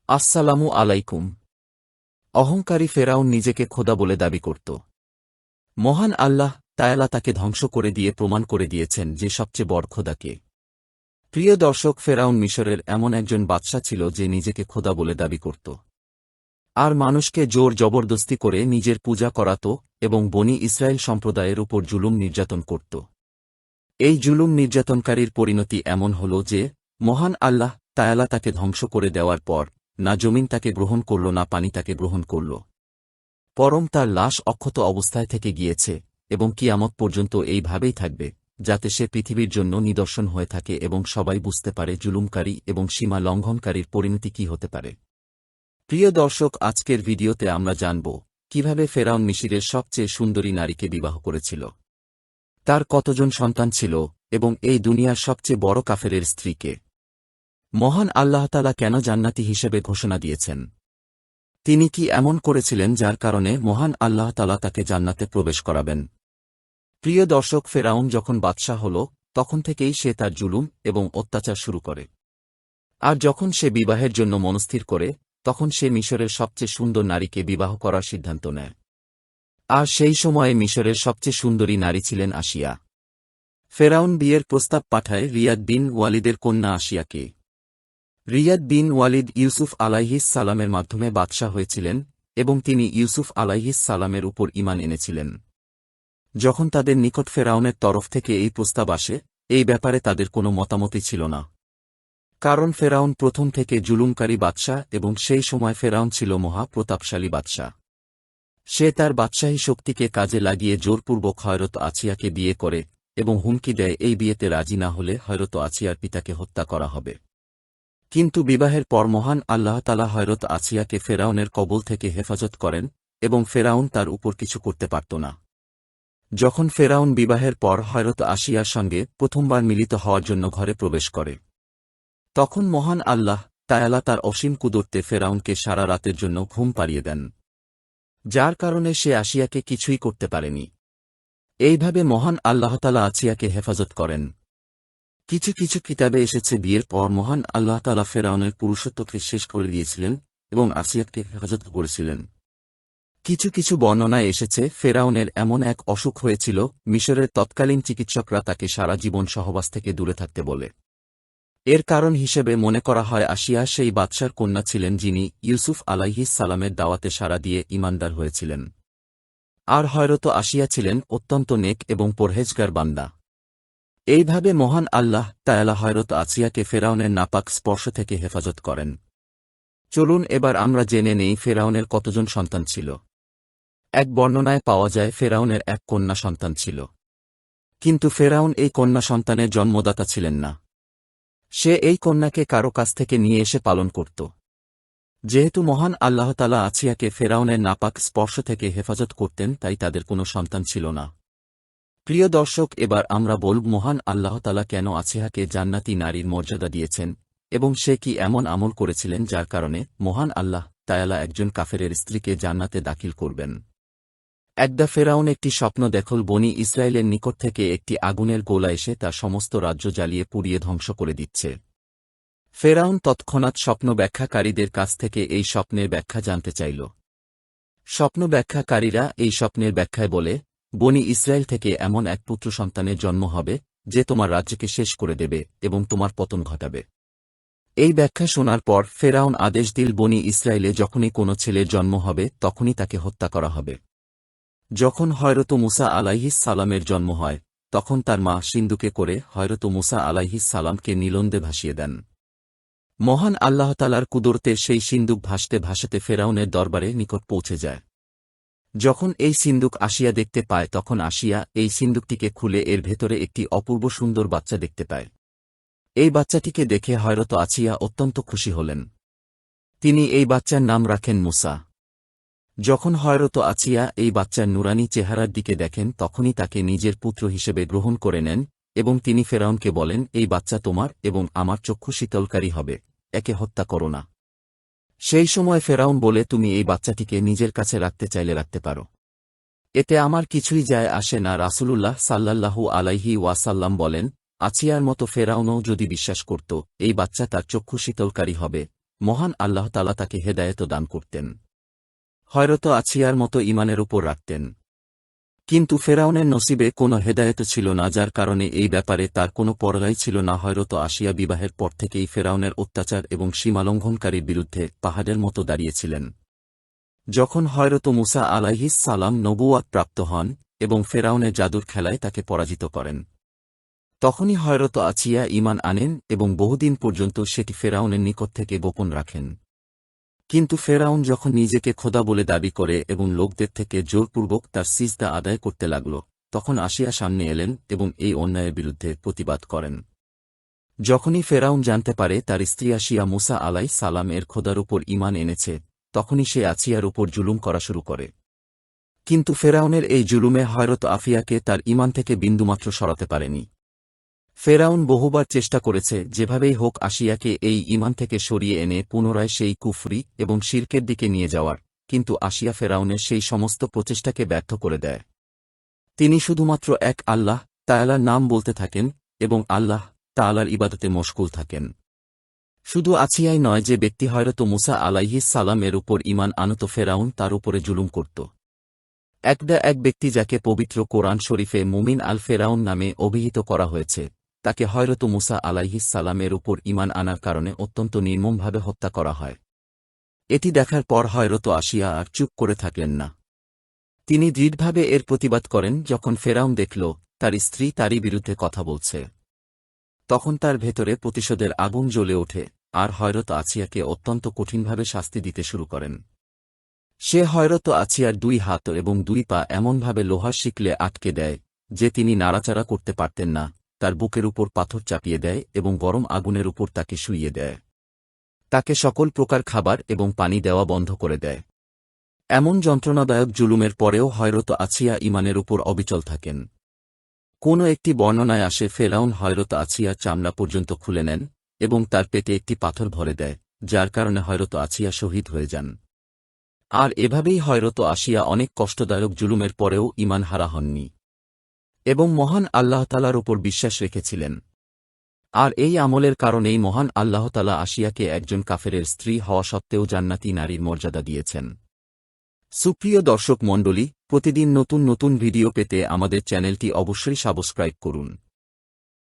আসসালামু আলাইকুম। অহংকারী ফেরাউন নিজেকে খোদা বলে দাবি করত। মহান আল্লাহ তায়ালা তাকে ধ্বংস করে দিয়ে প্রমাণ করে দিয়েছেন যে সবচেয়ে বড় খোদাকে। প্রিয় দর্শক, ফেরাউন মিশরের এমন একজন বাদশা ছিল যে নিজেকে খোদা বলে দাবি করত আর মানুষকে জোর জবরদস্তি করে নিজের পূজা করাত এবং বনি ইসরায়েল সম্প্রদায়ের উপর জুলুম নির্যাতন করত। এই জুলুম নির্যাতনকারীর পরিণতি এমন হল যে মহান আল্লাহ তায়ালা তাকে ধ্বংস করে দেওয়ার পর না জমিন তাকে গ্রহণ করল না পানি তাকে গ্রহণ করল, বরং তার লাশ অক্ষত অবস্থায় থেকে গিয়েছে এবং কিয়ামত পর্যন্ত এইভাবেই থাকবে, যাতে সে পৃথিবীর জন্য নিদর্শন হয়ে থাকে এবং সবাই বুঝতে পারে জুলুমকারী এবং সীমা লঙ্ঘনকারীর পরিণতি কী হতে পারে। প্রিয় দর্শক, আজকের ভিডিওতে আমরা জানব কিভাবে ফেরাউন মিশরের সবচেয়ে সুন্দরী নারীকে বিবাহ করেছিল, তার কতজন সন্তান ছিল এবং এই দুনিয়ার সবচেয়ে বড় কাফেরের স্ত্রীকে মহান আল্লাহ তাআলা কেন জান্নাতি হিসেবে ঘোষণা দিয়েছেন। তিনি কি এমন করেছিলেন যার কারণে মহান আল্লাহ তাআলা তাকে জান্নাতে প্রবেশ করাবেন। প্রিয় দর্শক, ফেরাউন যখন বাদশাহ হল তখন থেকেই সে তার জুলুম এবং অত্যাচার শুরু করে। আর যখন সে বিবাহের জন্য মনস্থির করে তখন সে মিশরের সবচেয়ে সুন্দর নারীকে বিবাহ করার সিদ্ধান্ত নেয়। আর সেই সময়ে মিশরের সবচেয়ে সুন্দরী নারী ছিলেন আসিয়া। ফেরাউন বিয়ের প্রস্তাব পাঠায় রিয়াদ বিন ওয়ালিদের কন্যা আসিয়াকে। রিয়াদ বিন ওয়ালিদ ইউসুফ আলাইহিস সালামের মাধ্যমে বাদশাহ হয়েছিলেন এবং তিনি ইউসুফ আলাইহিস সালামের উপর ঈমান এনেছিলেন। যখন তাদের নিকট ফেরাউনের তরফ থেকে এই প্রস্তাব আসে, এই ব্যাপারে তাদের কোনো মতামতই ছিল না, কারণ ফেরাউন প্রথম থেকে জুলুমকারী বাদশাহ এবং সেই সময় ফেরাউন ছিল মহা প্রতাপশালী বাদশাহ। সে তার বাদশাহী শক্তিকে কাজে লাগিয়ে জোরপূর্বক হযরত আছিয়াকে বিয়ে করে এবং হুমকি দেয় এই বিয়েতে রাজি না হলে হযরত আছিয়ার পিতাকে হত্যা করা হবে। কিন্তু বিবাহের পর মহান আল্লাহ তাআলা হযরত আছিয়াকে ফেরাউনের কবল থেকে হেফাজত করেন এবং ফেরাউন তার উপর কিছু করতে পারত না। যখন ফেরাউন বিবাহের পর হযরত আসিয়ার সঙ্গে প্রথমবার মিলিত হওয়ার জন্য ঘরে প্রবেশ করে, তখন মহান আল্লাহ তাআলা তার অসীম কুদরতে ফেরাউনকে সারা রাতের জন্য ঘুম পাড়িয়ে দেন, যার কারণে সে আসিয়াকে কিছুই করতে পারেনি। এইভাবে মহান আল্লাহ তাআলা আসিয়াকে হেফাজত করেন। কিছু কিছু কিতাবে এসেছে বিয়ের পর মহান আল্লাহ তাআলা ফেরাউনের পুরুষত্বকে শেষ করে দিয়েছিলেন এবং আসিয়াকে হেফাজত করেছিলেন। কিছু কিছু বর্ণনায় এসেছে ফেরাউনের এমন এক অসুখ হয়েছিল, মিশরের তৎকালীন চিকিৎসকরা তাকে সারা জীবন সহবাস থেকে দূরে থাকতে বলে। এর কারণ হিসেবে মনে করা হয় আসিয়া সেই বাদশার কন্যা ছিলেন যিনি ইউসুফ আলাইহিস সালামের দাওয়াতে সাড়া দিয়ে ঈমানদার হয়েছিলেন। আর হযরত আসিয়া ছিলেন অত্যন্ত নেক এবং পরহেজগার বান্দা। এইভাবে মহান আল্লাহ তাআলা হযরত আসিয়াকে ফেরাউনের নাপাক স্পর্শ থেকে হেফাজত করেন। চলুন এবার আমরা জেনে নেই ফেরাউনের কতজন সন্তান ছিল। এক বর্ণনায় পাওয়া যায় ফেরাউনের এক কন্যা সন্তান ছিল, কিন্তু ফেরাউন এই কন্যা সন্তানের জন্মদাতা ছিলেন না। সে এই কন্যাকে কারো কাছ থেকে নিয়ে এসে পালন করত। যেহেতু মহান আল্লাহ তাআলা আসিয়াকে ফেরাউনের নাপাক স্পর্শ থেকে হেফাজত করতেন, তাই তাদের কোনো সন্তান ছিল না। প্রিয় দর্শক, এবার আমরা বলব মহান আল্লাহ তাআলা কেন আসিয়াকে জান্নাতি নারীর মর্যাদা দিয়েছেন এবং সে কি এমন আমল করেছিলেন যার কারণে মহান আল্লাহ তাআলা একজন কাফেরের স্ত্রীকে জান্নাতে দাখিল করবেন। একদা ফেরাউন একটি স্বপ্ন দেখল বনি ইসরায়েলের নিকট থেকে একটি আগুনের গোলা এসে তার সমস্ত রাজ্য জ্বালিয়ে পুড়িয়ে ধ্বংস করে দিচ্ছে। ফেরাউন তৎক্ষণাৎ স্বপ্ন ব্যাখ্যাকারীদের কাছ থেকে এই স্বপ্নের ব্যাখ্যা জানতে চাইল। স্বপ্ন ব্যাখ্যাকারীরা এই স্বপ্নের ব্যাখ্যায় বলে, বনি ইসরায়েল থেকে এমন এক পুত্র সন্তানের জন্ম হবে যে তোমার রাজ্যকে শেষ করে দেবে এবং তোমার পতন ঘটাবে। এই ব্যাখ্যা শোনার পর ফেরাউন আদেশ দিল বনি ইসরায়েলে যখনই কোনো ছেলের জন্ম হবে তখনই তাকে হত্যা করা হবে। যখন হযরত মূসা আলাইহিস সালামের জন্ম হয় তখন তার মা সিন্দুকে করে হযরত মূসা আলাইহিস সালামকে নীলন্দে ভাসিয়ে দেন। মহান আল্লাহ তাআলার কুদরতে সেই সিন্দুক ভাসতে ভাসাতে ফেরাউনের দরবারে নিকট পৌঁছে যায়। যখন এই সিন্দুক আসিয়া দেখতে পায় তখন আসিয়া এই সিন্দুকটিকে খুলে এর ভেতরে একটি অপূর্ব সুন্দর বাচ্চা দেখতে পায়। এই বাচ্চাটিকে দেখে হযরত আসিয়া অত্যন্ত খুশি হলেন। তিনি এই বাচ্চার নাম রাখেন মূসা। যখন হযরত আসিয়া এই বাচ্চার নুরানি চেহারার দিকে দেখেন তখনই তাকে নিজের পুত্র হিসেবে গ্রহণ করে নেন এবং তিনি ফেরাউনকে বলেন, এই বাচ্চা তোমার এবং আমার চক্ষু শীতলকারী হবে, একে হত্যা করো না। সেই সময় ফেরাউন বলে, তুমি এই বাচ্চাটিকে নিজের কাছে রাখতে চাইলে রাখতে পারো, এতে আমার কিছুই যায় আসে না। রাসূলুল্লাহ সাল্লাল্লাহু আলাইহি ওয়াসাল্লাম বলেন, আসিয়ার মতো ফেরাউনও যদি বিশ্বাস করত এই বাচ্চা তার চক্ষু শীতলকারী হবে, মহান আল্লাহ তাআলা তাকে হেদায়েত দান করতেন। হযরত আছিয়ার মতো ঈমানের উপর রাখতেন। কিন্তু ফেরাউনের নসিবে কোনো হেদায়েত ছিল না, যার কারণে এই ব্যাপারে তার কোনো পরোয়াই ছিল না। হযরত আসিয়া বিবাহের পর থেকেই ফেরাউনের অত্যাচার এবং সীমালঙ্ঘনকারীর বিরুদ্ধে পাহাড়ের মতো দাঁড়িয়েছিলেন। যখন হযরত মূসা আলাইহিস সালাম নবুয়াত প্রাপ্ত হন এবং ফেরাউনের জাদুর খেলায় তাকে পরাজিত করেন, তখনই হযরত আছিয়া ঈমান আনেন এবং বহুদিন পর্যন্ত সেটি ফেরাউনের নিকট থেকে গোপন রাখেন। কিন্তু ফেরাউন যখন নিজেকে খোদা বলে দাবি করে এবং লোকদের থেকে জোরপূর্বক তার সিজদা আদায় করতে লাগল, তখন আসিয়া সামনে এলেন এবং এই অন্যায়ের বিরুদ্ধে প্রতিবাদ করেন। যখনই ফেরাউন জানতে পারে তার স্ত্রী আসিয়া মূসা আলাইহিস সালাম এর খোদার উপর ঈমান এনেছে, তখনই সে আসিয়ার উপর জুলুম করা শুরু করে। কিন্তু ফেরাউনের এই জুলুমে হযরত আফিয়াকে তার ঈমান থেকে বিন্দুমাত্র সরাতে পারেনি। ফেরাউন বহুবার চেষ্টা করেছে যেভাবেই হোক আসিয়াকে এই ঈমান থেকে সরিয়ে এনে পুনরায় সেই কুফরি এবং শিরকের দিকে নিয়ে যাওয়ার, কিন্তু আসিয়া ফেরাউনের সেই সমস্ত প্রচেষ্টাকে ব্যর্থ করে দেয়। তিনি শুধুমাত্র এক আল্লাহ তাআলার নাম বলতে থাকেন এবং আল্লাহ তাআলার ইবাদতে মশগুল থাকেন। শুধু আসিয়াই নয়, যে ব্যক্তি হযরত মূসা আলাইহিস সালাম এর উপর ঈমান আনত, ফেরাউন তার উপরে জুলুম করত। এক ব্যক্তি যাকে পবিত্র কোরআন শরীফে মুমিন আল ফেরাউন নামে অভিহিত করা হয়েছে, তাকে হযরত মূসা আলাইহিস সালাম এর উপর ঈমান আনার কারণে অত্যন্ত নির্মমভাবে হত্যা করা হয়। এটি দেখার পর হযরত আসিয়া আর চুপ করে থাকলেন না। তিনি দৃঢ়ভাবে এর প্রতিবাদ করেন। যখন ফেরাউন দেখল তার স্ত্রী তারই বিরুদ্ধে কথা বলছে, তখন তার ভেতরে প্রতিশোধের আগুন জ্বলে ওঠে আর হযরত আসিয়াকে অত্যন্ত কঠিনভাবে শাস্তি দিতে শুরু করেন। সে হযরত আসিয়ার 2 হাত এবং 2 পা এমনভাবে লোহার শিকলে আটকে দেয় যে তিনি নাড়াচাড়া করতে পারতেন না, তার বুকের উপর পাথর চাপিয়ে দেয় এবং গরম আগুনের উপর তাকে শুইয়ে দেয়। তাকে সকল প্রকার খাবার এবং পানি দেওয়া বন্ধ করে দেয়। এমন যন্ত্রণাদায়ক জুলুমের পরেও হযরত আসিয়া ঈমানের উপর অবিচল থাকেন। কোনো একটি বর্ণনায় আসে ফেরাউন হযরত আসিয়ার চামড়া পর্যন্ত খুলে নেন এবং তার পেটে একটি পাথর ভরে দেয়, যার কারণে হযরত আসিয়া শহীদ হয়ে যান। আর এভাবেই হযরত আসিয়া অনেক কষ্টদায়ক জুলুমের পরেও ঈমান হারা হননি এবং মহান আল্লাহ তাআলার উপর বিশ্বাস রেখেছিলেন। আর এই আমলের কারণেই মহান আল্লাহ তাআলা আসিয়াকে একজন কাফেরের স্ত্রী হওয়া সত্ত্বেও জান্নাতি নারীর মর্যাদা দিয়েছেন। সুপ্রিয় দর্শক মণ্ডলী, প্রতিদিন নতুন নতুন ভিডিও পেতে আমাদের চ্যানেলটি অবশ্যই সাবস্ক্রাইব করুন।